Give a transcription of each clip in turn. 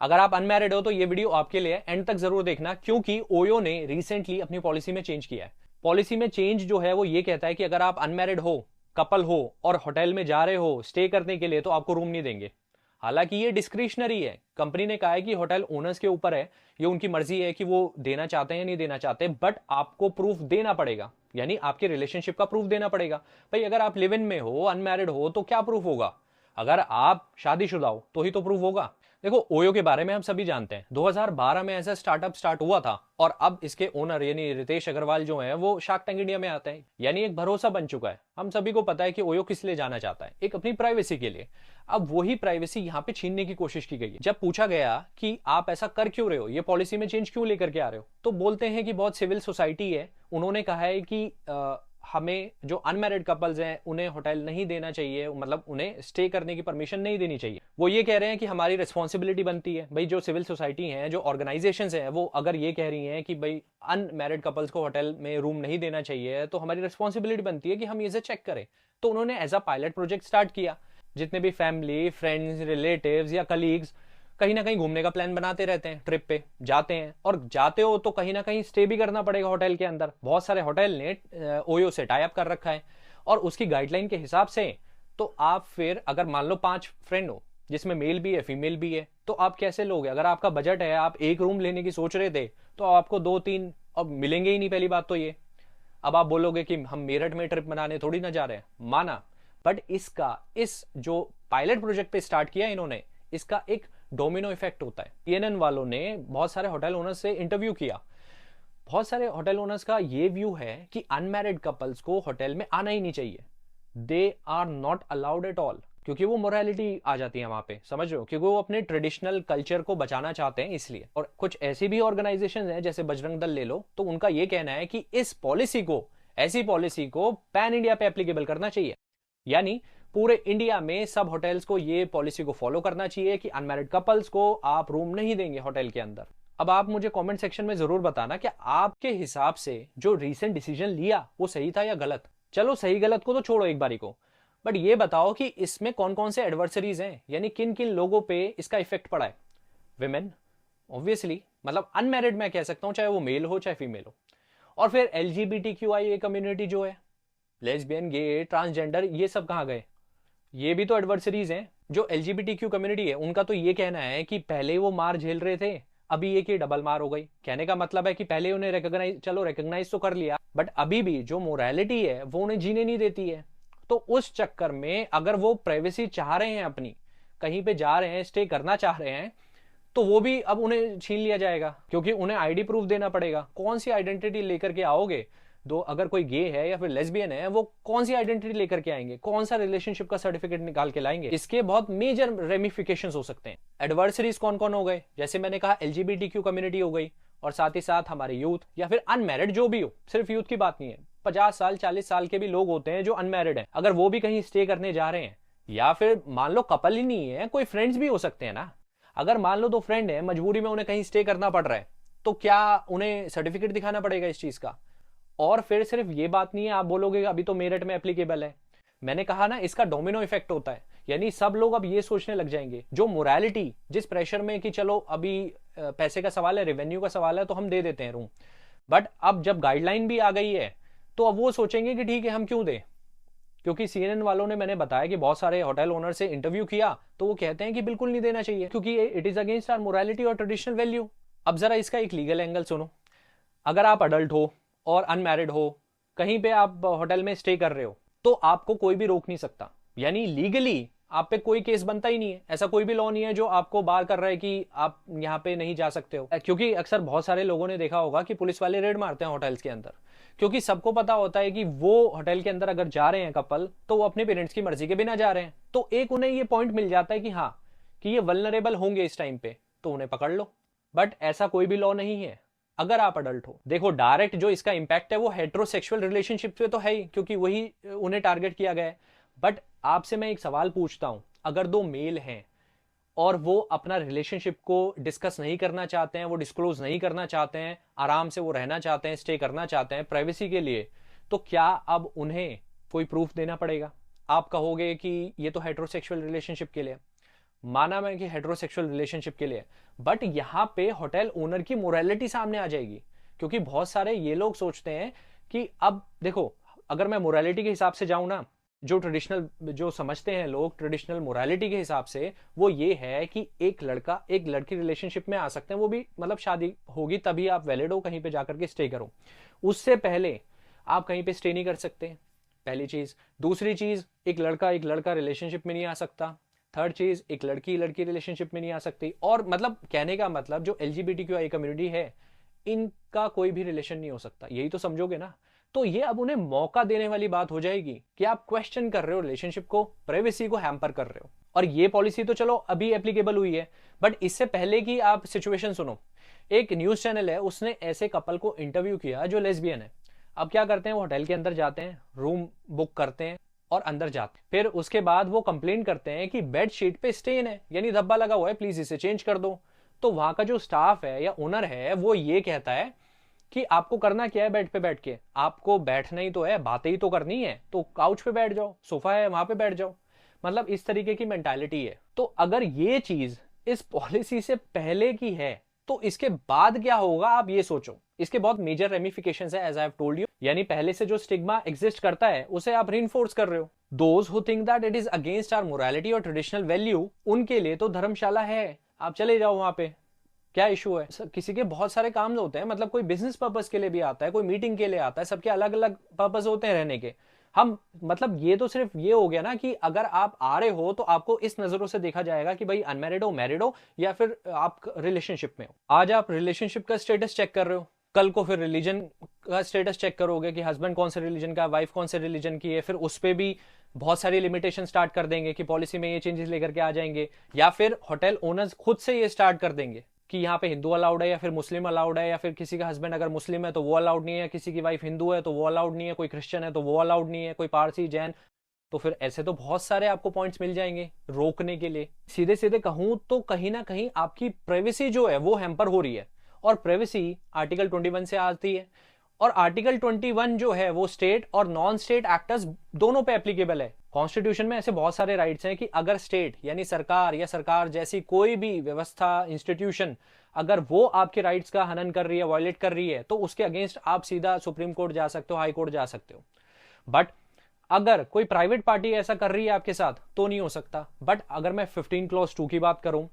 अगर आप अनमैरिड हो तो ये वीडियो आपके लिए एंड तक जरूर देखना, क्योंकि ओयो ने रिसेंटली अपनी पॉलिसी में चेंज किया है। पॉलिसी में चेंज जो है वो ये कहता है कि अगर आप अनमैरिड हो, कपल हो और होटल में जा रहे हो स्टे करने के लिए, तो आपको रूम नहीं देंगे। हालांकि ये डिस्क्रिशनरी है, कंपनी ने कहा है कि होटल ओनर्स के ऊपर है, ये उनकी मर्जी है कि वो देना चाहते हैं या नहीं देना चाहते, बट आपको प्रूफ देना पड़ेगा, यानी आपके रिलेशनशिप का प्रूफ देना पड़ेगा। भाई अगर आप लिव इन में हो, अनमैरिड हो, तो क्या प्रूफ होगा? अगर आप शादीशुदा हो तो ही तो प्रूफ होगा। देखो, ओयो के बारे में हम सभी जानते हैं, 2012 में ऐसा स्टार्टअप स्टार्ट हुआ था और अब इसके ओनर यानी रितेश अग्रवाल जो है वो शार्क टैंक इंडिया में आते हैं, यानी एक भरोसा बन चुका है। हम सभी को पता है कि ओयो किस लिए जाना चाहता है, एक अपनी प्राइवेसी के लिए। अब वही प्राइवेसी यहाँ पे छीनने की कोशिश की गई है। जब पूछा गया कि आप ऐसा कर क्यों रहे हो, ये पॉलिसी में चेंज क्यों लेकर के आ रहे हो, तो बोलते हैं कि बहुत सिविल सोसाइटी है, उन्होंने कहा है कि हमें जो अनमैरिड कपल्स हैं उन्हें होटल नहीं देना चाहिए, मतलब उन्हें स्टे करने की परमिशन नहीं देनी चाहिए। वो ये कह रहे हैं कि हमारी रिस्पॉन्सिबिलिटी बनती है। भाई जो सिविल सोसाइटी हैं, जो ऑर्गेनाइजेशंस हैं, वो अगर ये कह रही हैं कि भाई अनमैरिड कपल्स को होटल में रूम नहीं देना चाहिए, तो हमारी रिस्पॉन्सिबिलिटी बनती है कि हम इसे चेक करें। तो उन्होंने as a pilot project start किया। जितने भी फैमिली, फ्रेंड्स, रिलेटिव्स या कलीग्स कहीं ना कहीं घूमने का प्लान बनाते रहते हैं, ट्रिप पे जाते हैं, और जाते हो तो कहीं ना कहीं स्टे भी करना पड़ेगा होटल के अंदर। बहुत सारे होटल ने ओयो से टाई अप कर रखा है और उसकी गाइडलाइन के हिसाब से तो आप फिर अगर मान लो 5 फ्रेंड हो जिसमें मेल भी है फीमेल भी है, तो आप कैसे लोगे? अगर आपका बजट है, आप एक रूम लेने की सोच रहे थे, तो आपको 2-3 अब मिलेंगे ही नहीं। पहली बात तो ये। अब आप बोलोगे कि हम मेरठ में ट्रिप मनाने थोड़ी ना जा रहे हैं, माना, बट इसका इस जो पायलट प्रोजेक्ट पे स्टार्ट किया इन्होंने, इसका एक डोमिनो इफेक्ट होता है। सीएनएन वालों ने बहुत सारे होटल ओनर्स से इंटरव्यू किया। बहुत सारे होटल ओनर्स का ये व्यू है कि अनमैरिड कपल्स को होटल में आना ही नहीं चाहिए, they are not allowed at all, क्योंकि वो मोरालिटी आ जाती है वहां पे, समझ रहे हो? क्योंकि वो अपने ट्रेडिशनल कल्चर को बचाना चाहते हैं इसलिए। और कुछ ऐसी भी ऑर्गेनाइजेशन हैं जैसे बजरंग दल ले लो, तो उनका ये कहना है कि इस पॉलिसी को, ऐसी पॉलिसी को पैन इंडिया पे एप्लीकेबल करना चाहिए, यानी पूरे इंडिया में सब होटल्स को ये पॉलिसी को फॉलो करना चाहिए कि अनमैरिड कपल्स को आप रूम नहीं देंगे होटल के अंदर। अब आप मुझे कमेंट सेक्शन में जरूर बताना कि आपके हिसाब से जो रीसेंट डिसीजन लिया वो सही था या गलत। चलो सही गलत को तो छोड़ो एक बारी को, बट ये बताओ कि इसमें कौन कौन से एडवर्सरीज हैं, यानी किन किन लोगों पे इसका इफेक्ट पड़ा है। विमेन, ऑब्वियसली, मतलब अनमैरिड मैं कह सकता हूं, चाहे वो मेल हो चाहे फीमेल हो। और फिर LGBTQIA कम्युनिटी जो है, लेस्बियन, गे, ट्रांसजेंडर, ये सब कहां गए? ये भी तो एडवर्सरीज हैं। जो LGBTQ कम्युनिटी है उनका तो ये कहना है कि पहले वो मार झेल रहे थे, अभी ये कि डबल मार हो गई। कहने का मतलब है कि पहले उन्हें रिकॉग्नाइज तो कर लिया, बट अभी भी जो मोरालिटी है वो उन्हें जीने नहीं देती है। तो उस चक्कर में अगर वो प्राइवेसी चाह रहे हैं, अपनी कहीं पे जा रहे हैं, स्टे करना चाह रहे हैं, तो वो भी अब उन्हें छीन लिया जाएगा, क्योंकि उन्हें आईडी प्रूफ देना पड़ेगा। कौन सी आइडेंटिटी लेकर के आओगे? दो, अगर कोई गे है या फिर लेस्बियन है, वो कौन सी आइडेंटिटी लेकर के आएंगे? कौन सा रिलेशनशिप का सर्टिफिकेट निकाल के लाएंगे? इसके बहुत मेजर रेमिफिकेशंस हो सकते हैं। एडवर्सरीज कौन कौन हो गए? जैसे मैंने कहा, LGBTQ कम्युनिटी हो गई, और साथ ही साथ हमारे यूथ या फिर अनमैरिड जो भी हो, सिर्फ यूथ की बात नहीं है, 50 साल 40 साल के भी लोग होते हैं जो अनमैरिड हैं, अगर वो भी कहीं स्टे करने जा रहे हैं, या फिर मान लो कपल ही नहीं है, कोई फ्रेंड्स भी हो सकते हैं ना। अगर मान लो 2 फ्रेंड है, मजबूरी में उन्हें कहीं स्टे करना पड़ रहा है, तो क्या उन्हें सर्टिफिकेट दिखाना पड़ेगा इस चीज का? और फिर सिर्फ ये बात नहीं है, आप बोलोगे अभी तो मेरठ में एप्लीकेबल है। मैंने कहा ना, इसका डोमिनो इफेक्ट होता है, यानी सब लोग अब ये सोचने लग जाएंगे, जो मोरालिटी, जिस प्रेशर में कि चलो अभी पैसे का सवाल है, रेवेन्यू का सवाल है, तो हम दे देते हैं रूम, बट अब जब गाइडलाइन भी आ गई है, तो अब वो सोचेंगे कि ठीक है, हम क्यों दें। क्योंकि CNN वालों ने, मैंने बताया कि बहुत सारे होटल ओनर से इंटरव्यू किया, तो वो कहते हैं कि बिल्कुल नहीं देना चाहिए, क्योंकि it is against our morality और ट्रेडिशनल वैल्यू। अब जरा इसका एक लीगल एंगल सुनो। अगर आप अडल्ट हो और अनमैरिड हो, कहीं पे आप होटल में स्टे कर रहे हो, तो आपको कोई भी रोक नहीं सकता, यानी लीगली आप पे कोई केस बनता ही नहीं है। ऐसा कोई भी लॉ नहीं है जो आपको बार कर रहा है कि आप यहाँ पे नहीं जा सकते हो। क्योंकि अक्सर बहुत सारे लोगों ने देखा होगा कि पुलिस वाले रेड मारते हैं होटल्स के अंदर, क्योंकि सबको पता होता है कि वो होटल के अंदर अगर जा रहे हैं कपल, तो वो अपने पेरेंट्स की मर्जी के बिना जा रहे हैं। तो एक उन्हें ये पॉइंट मिल जाता है कि हाँ, कि ये वल्नरेबल होंगे इस टाइम पे, तो उन्हें पकड़ लो। बट ऐसा कोई भी लॉ नहीं है अगर आप अडल्ट हो। देखो, डायरेक्ट जो इसका इंपैक्ट है वो हेट्रोसेक्सुअल रिलेशनशिप पे तो है ही, क्योंकि वही उन्हें टारगेट किया गया है। बट आपसे मैं एक सवाल पूछता हूं, अगर 2 मेल हैं और वो अपना रिलेशनशिप को डिस्कस नहीं करना चाहते हैं, वो डिस्क्लोज नहीं करना चाहते हैं, आराम से वो रहना चाहते हैं, स्टे करना चाहते हैं प्राइवेसी के लिए, तो क्या अब उन्हें कोई प्रूफ देना पड़ेगा? आप कहोगे कि ये तो हेट्रोसेक्सुअल रिलेशनशिप के लिए, माना मैं कि हेटेरोसेक्सुअल रिलेशनशिप के लिए, बट यहाँ पे होटल ओनर की मोरालिटी सामने आ जाएगी। क्योंकि बहुत सारे ये लोग सोचते हैं कि अब देखो, अगर मैं मोरालिटी के हिसाब से जाऊं ना, जो ट्रेडिशनल जो समझते हैं लोग ट्रेडिशनल मोरालिटी के हिसाब से, वो ये है कि एक लड़का एक लड़की रिलेशनशिप में आ सकते हैं, वो भी मतलब शादी होगी तभी आप वैलिड हो, कहीं पे जाकर के स्टे करो, उससे पहले आप कहीं पे स्टे नहीं कर सकते, पहली चीज। दूसरी चीज, एक लड़का रिलेशनशिप में नहीं आ सकता। थर्ड चीज, एक लड़की लड़की रिलेशनशिप में नहीं आ सकती। और मतलब कहने का मतलब जो एलजीबीटीक्यूआई कम्युनिटी है, इनका कोई भी रिलेशन नहीं हो सकता, यही तो समझोगे ना। तो ये अब उन्हें मौका देने वाली बात हो जाएगी कि आप क्वेश्चन कर रहे हो रिलेशनशिप को, प्राइवेसी को हैम्पर कर रहे हो। और ये पॉलिसी तो चलो अभी एप्लीकेबल हुई है, बट इससे पहले की आप सिचुएशन सुनो। एक न्यूज चैनल है, उसने ऐसे कपल को इंटरव्यू किया जो लेस्बियन है। अब क्या करते हैं, वो होटल के अंदर जाते हैं, रूम बुक करते हैं और अंदर जाते हैं। फिर उसके बाद वो कंप्लेन करते हैं कि बेड शीट पे स्टेन है, यानी धब्बा लगा हुआ है, प्लीज इसे चेंज कर दो। तो वहां का जो स्टाफ है या ओनर है, वो ये कहता है कि आपको करना क्या है बेड पे बैठ के, आपको बैठना ही तो है, बातें ही तो करनी है, तो काउच पे बैठ जाओ, सोफा है वहां पे बैठ जाओ। मतलब इस तरीके की मेंटालिटी है। तो अगर ये चीज इस पॉलिसी से पहले की है, तो इसके बाद क्या होगा आप ये सोचो। इसके बहुत मेजर रेमिफिकेशंस है, as I have told you. यानी पहले से जो स्टिग्मा एग्जिस्ट करता है, उसे आप रीइंफोर्स कर रहे हो। Those who think that it is against our morality और ट्रेडिशनल वैल्यू, उनके लिए तो धर्मशाला है, आप चले जाओ वहां पे, क्या इशू है। किसी के बहुत सारे काम होते हैं, मतलब कोई बिजनेस पर्पस के लिए भी आता है, कोई मीटिंग के लिए आता है, सबके अलग अलग पर्पस होते हैं रहने के। हम मतलब ये तो सिर्फ ये हो गया ना कि अगर आप आ रहे हो तो आपको इस नजरों से देखा जाएगा कि भाई अनमैरिड हो, मैरिड हो, या फिर आप रिलेशनशिप में हो। आज आप रिलेशनशिप का स्टेटस चेक कर रहे हो, कल को फिर रिलीजन का स्टेटस चेक करोगे कि हस्बैंड कौन से रिलीजन का, वाइफ कौन से रिलीजन की है, फिर उस पर भी बहुत सारी लिमिटेशन स्टार्ट कर देंगे कि पॉलिसी में ये चेंजेस लेकर के आ जाएंगे। या फिर होटल ओनर्स खुद से ये स्टार्ट कर देंगे कि यहाँ पे हिंदू अलाउड है या फिर मुस्लिम अलाउड है, या फिर किसी का हस्बैंड अगर मुस्लिम है तो वो अलाउड नहीं है, किसी की वाइफ हिंदू है तो वो अलाउड नहीं है, कोई क्रिश्चियन है तो वो अलाउड नहीं है, कोई पारसी जैन। तो फिर ऐसे तो बहुत सारे आपको पॉइंट्स मिल जाएंगे रोकने के लिए। सीधे सीधे कहूं तो कहीं ना कहीं आपकी प्राइवेसी जो है वो हैम्पर हो रही है। और प्राइवेसी आर्टिकल 21 से आती है। और आर्टिकल 21 जो है वो स्टेट और नॉन स्टेट एक्टर्स दोनों पे एप्लीकेबल है। कॉन्स्टिट्यूशन में ऐसे बहुत सारे राइट्स हैं कि अगर स्टेट यानी सरकार या सरकार जैसी कोई भी व्यवस्था, इंस्टीट्यूशन, अगर वो आपके राइट्स का हनन कर रही है, वायलेट कर रही है, तो उसके अगेंस्ट आप सीधा सुप्रीम कोर्ट जा सकते हो, हाई कोर्ट जा सकते हो। बट अगर कोई प्राइवेट पार्टी ऐसा कर रही है आपके साथ तो नहीं हो सकता। बट अगर मैं 15 क्लॉज 2 की बात करूं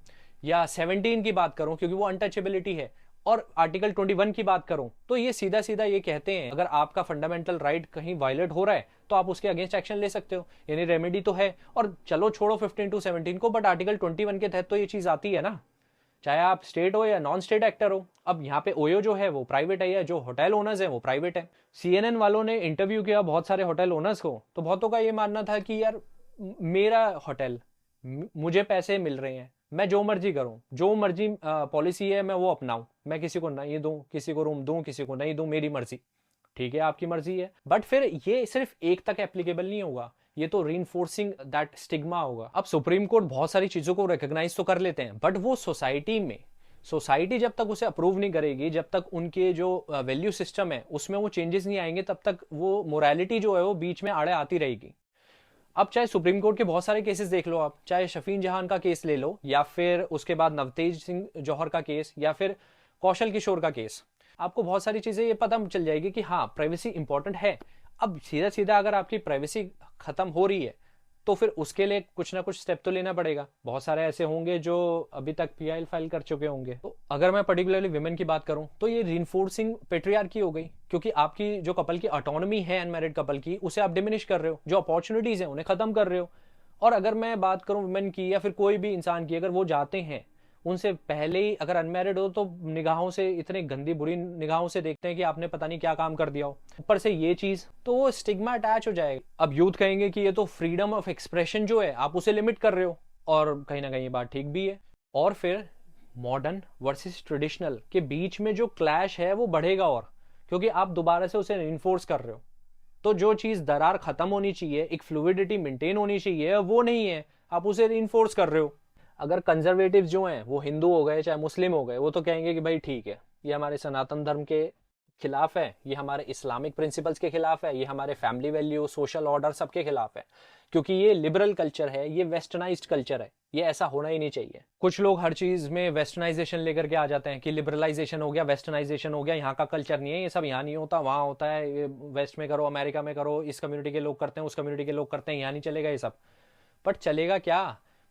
या 17 की बात करूं, क्योंकि वो अनटचेबिलिटी है, और आर्टिकल 21 की बात करूं, तो ये सीधा सीधा ये कहते हैं अगर आपका फंडामेंटल राइट कहीं वायलेट हो रहा है तो आप उसके अगेंस्ट एक्शन ले सकते हो, यानी रेमेडी तो है। और चलो छोड़ो 15 to 17 को, बट आर्टिकल 21 के तहत तो ये चीज आती है ना, चाहे आप स्टेट हो या नॉन स्टेट एक्टर हो। अब यहाँ पे ओयो जो है वो प्राइवेट है, या जो होटल ओनर्स है वो प्राइवेट है। सीएनएन वालों ने इंटरव्यू किया बहुत सारे होटल ओनर्स को, तो बहुतों का ये मानना था कि यार मेरा होटल, मुझे पैसे मिल रहे हैं, मैं जो मर्जी करूं, जो मर्जी पॉलिसी है मैं वो अपनाऊं, मैं किसी को नहीं दूं, किसी को रूम दूं, किसी को नहीं दूं, मेरी मर्जी। ठीक है, आपकी मर्जी है, बट फिर ये सिर्फ एक तक एप्लीकेबल नहीं होगा, ये तो रीइंफोर्सिंग दैट स्टिग्मा होगा। अब सुप्रीम कोर्ट बहुत सारी चीजों को रिकॉग्नाइज तो कर लेते हैं, बट वो सोसाइटी जब तक उसे अप्रूव नहीं करेगी, जब तक उनके जो वैल्यू सिस्टम है उसमें वो चेंजेस नहीं आएंगे, तब तक वो मोरालिटी जो है वो बीच में आड़े आती रहेगी। अब चाहे सुप्रीम कोर्ट के बहुत सारे केसेस देख लो आप, चाहे शफीन जहान का केस ले लो, या फिर उसके बाद नवतेज सिंह जौहर का केस, या फिर कौशल किशोर का केस, आपको बहुत सारी चीजें ये पता चल जाएगी कि हाँ प्राइवेसी इंपॉर्टेंट है। अब सीधा सीधा अगर आपकी प्राइवेसी खत्म हो रही है तो फिर उसके लिए कुछ ना कुछ स्टेप तो लेना पड़ेगा। बहुत सारे ऐसे होंगे जो अभी तक पीआईएल फाइल कर चुके होंगे। तो अगर मैं पर्टिकुलरली विमेन की बात करूं तो ये रीइंफोर्सिंग पेट्रियार्की हो गई, क्योंकि आपकी जो कपल की ऑटोनॉमी है अनमैरिड कपल की, उसे आप डिमिनिश कर रहे हो, जो अपॉर्चुनिटीज है उन्हें खत्म कर रहे हो। और अगर मैं बात करूं वुमेन की या फिर कोई भी इंसान की, अगर वो जाते हैं उनसे पहले ही अगर अनमैरिड हो तो निगाहों से, इतने गंदी बुरी निगाहों से देखते हैं कि आपने पता नहीं क्या काम कर दिया हो, ऊपर से ये चीज, तो वो स्टिग्मा अटैच हो जाएगा। अब यूथ कहेंगे कि ये तो फ्रीडम ऑफ एक्सप्रेशन जो है आप उसे लिमिट कर रहे हो, और कहीं ना कहीं ये बात ठीक भी है। और फिर मॉडर्न वर्सेस ट्रेडिशनल के बीच में जो क्लैश है वो बढ़ेगा, और क्योंकि आप दोबारा से उसे इन्फोर्स कर रहे हो। तो जो चीज दरार खत्म होनी चाहिए, एक फ्लूइडिटी मेंटेन होनी चाहिए, वो नहीं है, आप उसे इन्फोर्स कर रहे हो। अगर कंजर्वेटिव जो हैं वो हिंदू हो गए चाहे मुस्लिम हो गए, वो तो कहेंगे कि भाई ठीक है, ये हमारे सनातन धर्म के खिलाफ है, ये हमारे इस्लामिक प्रिंसिपल्स के खिलाफ है, ये हमारे फैमिली वैल्यू, सोशल ऑर्डर सबके खिलाफ है। क्योंकि ये लिबरल कल्चर है, ये वेस्टर्नाइज्ड कल्चर है, ये ऐसा होना ही नहीं चाहिए। कुछ लोग हर चीज में वेस्टर्नाइजेशन लेकर के आ जाते हैं कि लिबरलाइजेशन हो गया, वेस्टर्नाइजेशन हो गया, यहाँ का कल्चर नहीं है, ये सब यहाँ नहीं होता, वहाँ होता है, ये वेस्ट में करो, अमेरिका में करो, इस कम्युनिटी के लोग करते हैं, उस कम्युनिटी के लोग करते हैं, यहाँ नहीं चलेगा ये सब। बट चलेगा क्या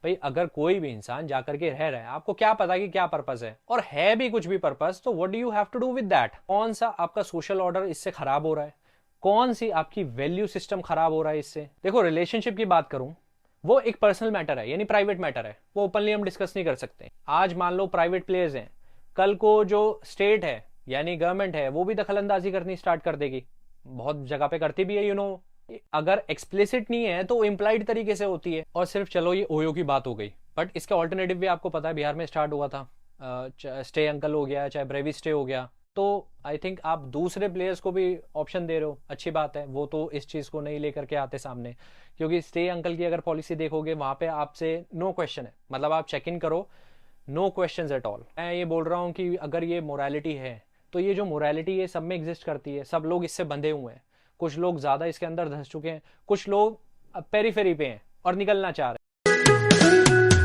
भाई? अगर कोई भी इंसान जाकर के रह रहा है, आपको क्या पता कि क्या पर्पस है, और है भी कुछ भी पर्पस, तो what do you have to do with that? कौन सा आपका सोशल ऑर्डर इससे खराब हो रहा है? कौन सी आपकी वैल्यू सिस्टम खराब हो रहा है इससे? देखो, रिलेशनशिप की बात करूं, वो एक पर्सनल मैटर है, यानी प्राइवेट मैटर है, वो ओपनली हम डिस्कस नहीं कर सकते। आज मान लो प्राइवेट प्लेयर्स हैं, कल को जो स्टेट है यानी गवर्नमेंट है, वो भी दखल अंदाजी करनी स्टार्ट कर देगी। बहुत जगह पे करती भी है, अगर एक्सप्लिसिट नहीं है तो इम्प्लाइड तरीके से होती है। और सिर्फ चलो ये ओयो की बात हो गई, बट इसका ऑल्टरनेटिव भी आपको पता है, बिहार में स्टार्ट हुआ था, स्टे अंकल हो गया, चाहे ब्रेवी स्टे हो गया। तो आई थिंक आप दूसरे प्लेयर्स को भी ऑप्शन दे रहे हो, अच्छी बात है। वो तो इस चीज़ को नहीं लेकर के आते सामने, क्योंकि स्टे अंकल की अगर पॉलिसी देखोगे, वहां पे आपसे नो क्वेश्चन है, मतलब आप चेक इन करो, नो क्वेश्चन एट ऑल। मैं ये बोल रहा हूँ कि अगर ये मोरालिटी है, तो ये जो मोरालिटी है सब में एग्जिस्ट करती है, सब लोग इससे बंधे हुए हैं। कुछ लोग ज्यादा इसके अंदर धंस चुके हैं, कुछ लोग पेरीफेरी पे हैं और निकलना चाह रहे हैं।